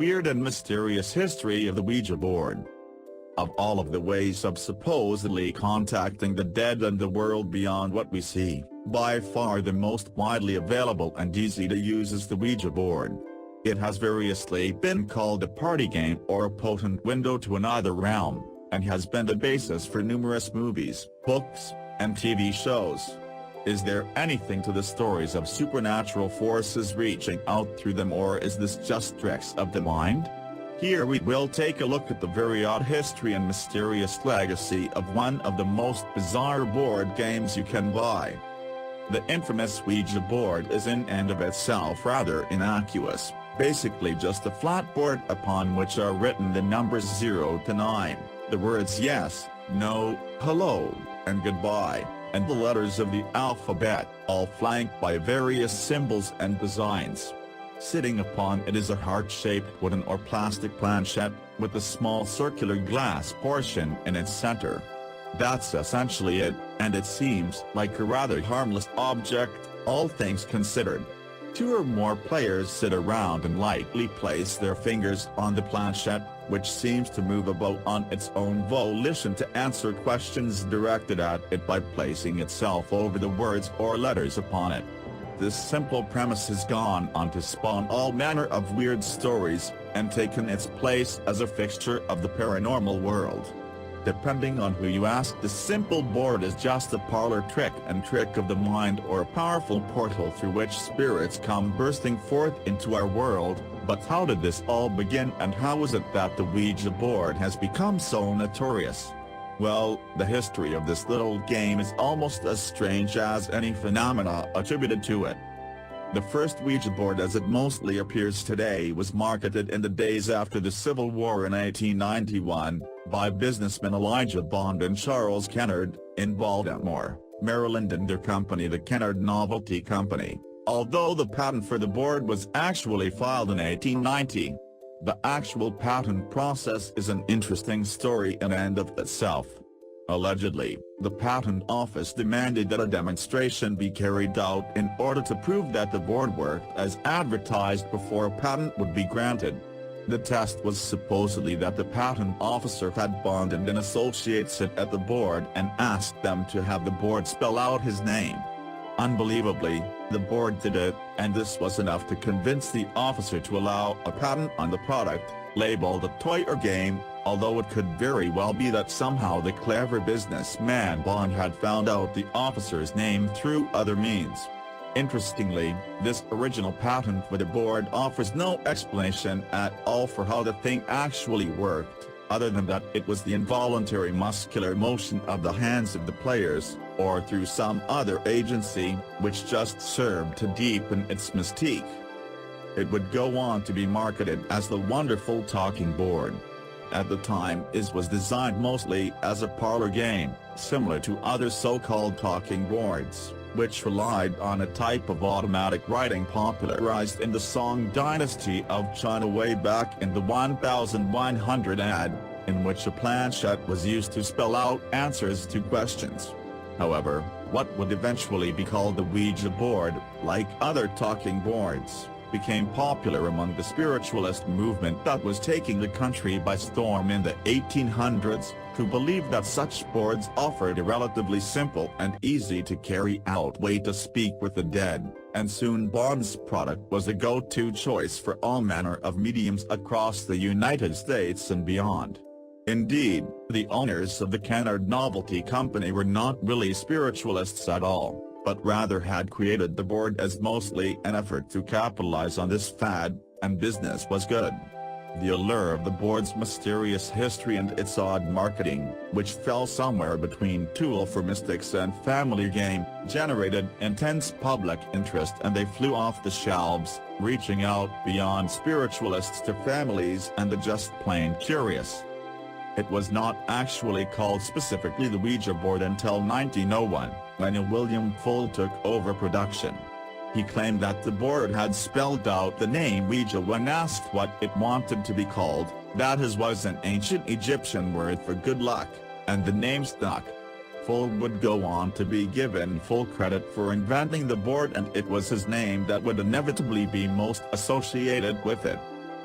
weird and mysterious history of the Ouija board. Of all of the ways of supposedly contacting the dead and the world beyond what we see, by far the most widely available and easy to use is the Ouija board. It has variously been called a party game or a potent window to another realm, and has been the basis for numerous movies, books, and TV shows. Is there anything to the stories of supernatural forces reaching out through them, or is this just tricks of the mind? Here we will take a look at the very odd history and mysterious legacy of one of the most bizarre board games you can buy. The infamous Ouija board is in and of itself rather innocuous, basically just a flat board upon which are written the numbers 0 to 9, the words yes, no, hello, and goodbye, and the letters of the alphabet, all flanked by various symbols and designs. Sitting upon it is a heart-shaped wooden or plastic planchette, with a small circular glass portion in its center. That's essentially it, and it seems like a rather harmless object, all things considered. 2 or more players sit around and lightly place their fingers on the planchette, which seems to move about on its own volition to answer questions directed at it by placing itself over the words or letters upon it. This simple premise has gone on to spawn all manner of weird stories, and taken its place as a fixture of the paranormal world. Depending on who you ask, the simple board is just a parlor trick of the mind, or a powerful portal through which spirits come bursting forth into our world. But how did this all begin, and how is it that the Ouija board has become so notorious? Well, the history of this little game is almost as strange as any phenomena attributed to it. The first Ouija board as it mostly appears today was marketed in the days after the Civil War in 1891, by businessmen Elijah Bond and Charles Kennard, in Baltimore, Maryland, and their company, the Kennard Novelty Company, although the patent for the board was actually filed in 1890. The actual patent process is an interesting story in and of itself. Allegedly, the patent office demanded that a demonstration be carried out in order to prove that the board worked as advertised before a patent would be granted. The test was supposedly that the patent officer had Bond and Associates sit at the board and asked them to have the board spell out his name. Unbelievably, the board did it, and this was enough to convince the officer to allow a patent on the product, labeled a toy or game, although it could very well be that somehow the clever businessman Bond had found out the officer's name through other means. Interestingly, this original patent for the board offers no explanation at all for how the thing actually worked, other than that it was the involuntary muscular motion of the hands of the players, or through some other agency, which just served to deepen its mystique. It would go on to be marketed as the wonderful talking board. At the time, it was designed mostly as a parlor game, similar to other so-called talking boards, which relied on a type of automatic writing popularized in the Song Dynasty of China way back in the 1100 AD, in which a planchette was used to spell out answers to questions. However, what would eventually be called the Ouija board, like other talking boards, became popular among the spiritualist movement that was taking the country by storm in the 1800s, who believed that such boards offered a relatively simple and easy to carry out way to speak with the dead, and soon Bond's product was a go-to choice for all manner of mediums across the United States and beyond. Indeed, the owners of the Kennard Novelty Company were not really spiritualists at all, but rather had created the board as mostly an effort to capitalize on this fad, and business was good. The allure of the board's mysterious history and its odd marketing, which fell somewhere between tool for mystics and family game, generated intense public interest, and they flew off the shelves, reaching out beyond spiritualists to families and the just plain curious. It was not actually called specifically the Ouija board until 1901, when William Full took over production. He claimed that the board had spelled out the name Ouija when asked what it wanted to be called. That was an ancient Egyptian word for good luck, and the name stuck. Full would go on to be given full credit for inventing the board, and it was his name that would inevitably be most associated with it.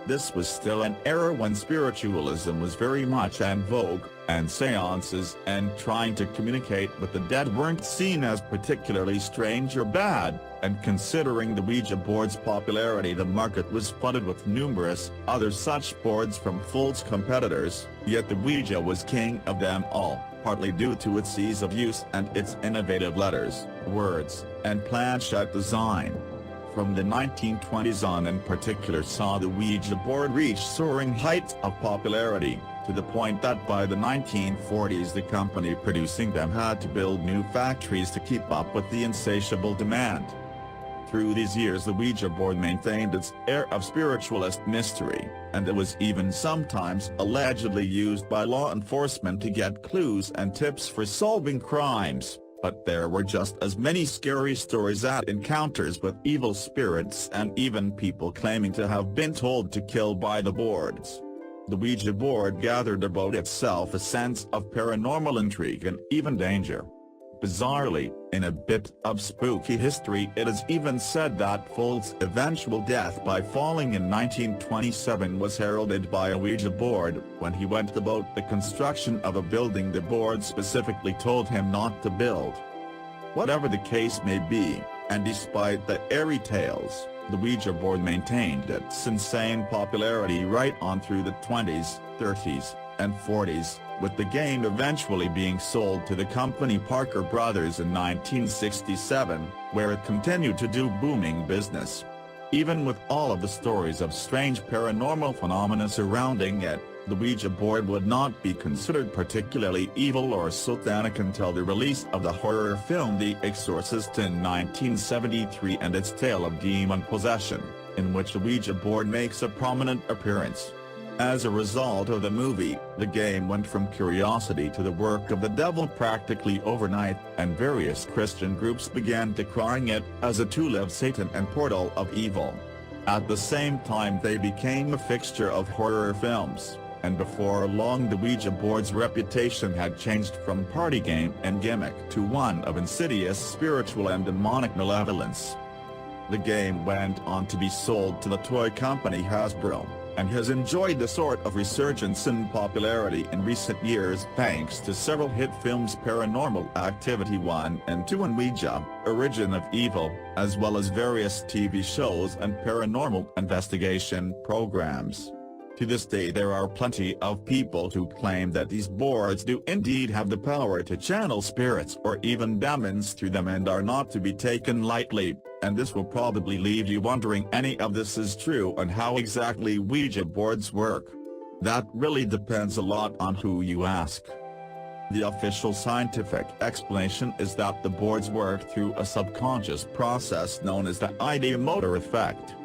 This was still an era when spiritualism was very much en vogue, and seances and trying to communicate with the dead weren't seen as particularly strange or bad, and considering the Ouija board's popularity, the market was flooded with numerous other such boards from false competitors, yet the Ouija was king of them all, partly due to its ease of use and its innovative letters, words, and planchette design. From the 1920s on in particular saw the Ouija board reach soaring heights of popularity, to the point that by the 1940s the company producing them had to build new factories to keep up with the insatiable demand. Through these years the Ouija board maintained its air of spiritualist mystery, and it was even sometimes allegedly used by law enforcement to get clues and tips for solving crimes. But there were just as many scary stories at encounters with evil spirits and even people claiming to have been told to kill by the boards. The Ouija board gathered about itself a sense of paranormal intrigue and even danger. Bizarrely, in a bit of spooky history it is even said that Folt's eventual death by falling in 1927 was heralded by a Ouija board. When he went about the construction of a building the board specifically told him not to build. Whatever the case may be, and despite the airy tales, the Ouija board maintained its insane popularity right on through the 20s, 30s, and 40s, with the game eventually being sold to the company Parker Brothers in 1967, where it continued to do booming business. Even with all of the stories of strange paranormal phenomena surrounding it, the Ouija board would not be considered particularly evil or satanic until the release of the horror film The Exorcist in 1973 and its tale of demon possession, in which the Ouija board makes a prominent appearance. As a result of the movie, the game went from curiosity to the work of the devil practically overnight, and various Christian groups began decrying it as a tool of Satan and portal of evil. At the same time they became a fixture of horror films, and before long the Ouija board's reputation had changed from party game and gimmick to one of insidious spiritual and demonic malevolence. The game went on to be sold to the toy company Hasbro, and has enjoyed a sort of resurgence in popularity in recent years thanks to several hit films Paranormal Activity 1 and 2 and Ouija, Origin of Evil, as well as various TV shows and paranormal investigation programs. To this day there are plenty of people who claim that these boards do indeed have the power to channel spirits or even demons through them and are not to be taken lightly, and this will probably leave you wondering any of this is true and how exactly Ouija boards work. That really depends a lot on who you ask. The official scientific explanation is that the boards work through a subconscious process known as the ideomotor effect.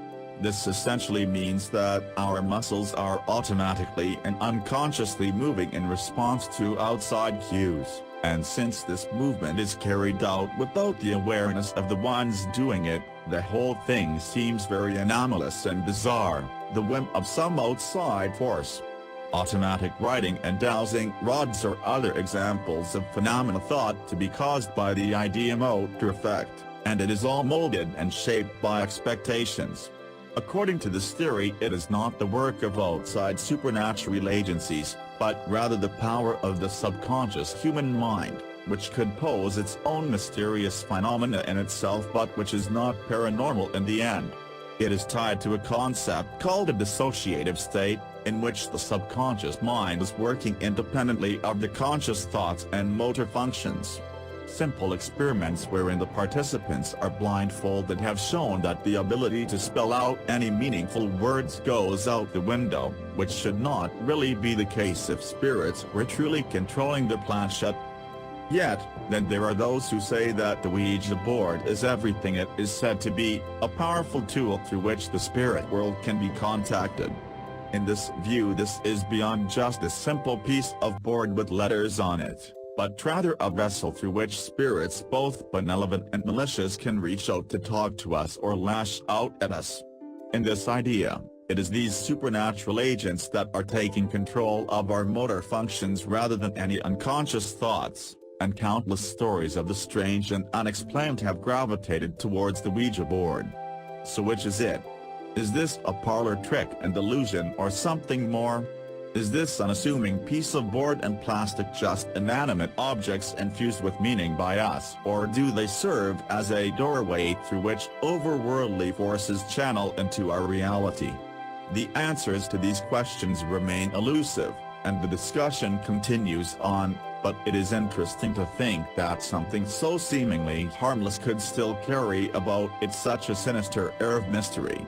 This essentially means that our muscles are automatically and unconsciously moving in response to outside cues, and since this movement is carried out without the awareness of the ones doing it, the whole thing seems very anomalous and bizarre, the whim of some outside force. Automatic writing and dowsing rods are other examples of phenomena thought to be caused by the ideomotor effect, and it is all molded and shaped by expectations. According to this theory, it is not the work of outside supernatural agencies, but rather the power of the subconscious human mind, which could pose its own mysterious phenomena in itself but which is not paranormal in the end. It is tied to a concept called a dissociative state, in which the subconscious mind is working independently of the conscious thoughts and motor functions. Simple experiments wherein the participants are blindfolded have shown that the ability to spell out any meaningful words goes out the window, which should not really be the case if spirits were truly controlling the planchette. Yet, then there are those who say that the Ouija board is everything it is said to be, a powerful tool through which the spirit world can be contacted. In this view, this is beyond just a simple piece of board with letters on it, but rather a vessel through which spirits both benevolent and malicious can reach out to talk to us or lash out at us. In this idea, it is these supernatural agents that are taking control of our motor functions rather than any unconscious thoughts, and countless stories of the strange and unexplained have gravitated towards the Ouija board. So which is it? Is this a parlor trick and delusion or something more? Is this unassuming piece of board and plastic just inanimate objects infused with meaning by us, or do they serve as a doorway through which overworldly forces channel into our reality? The answers to these questions remain elusive, and the discussion continues on, but it is interesting to think that something so seemingly harmless could still carry about it such a sinister air of mystery.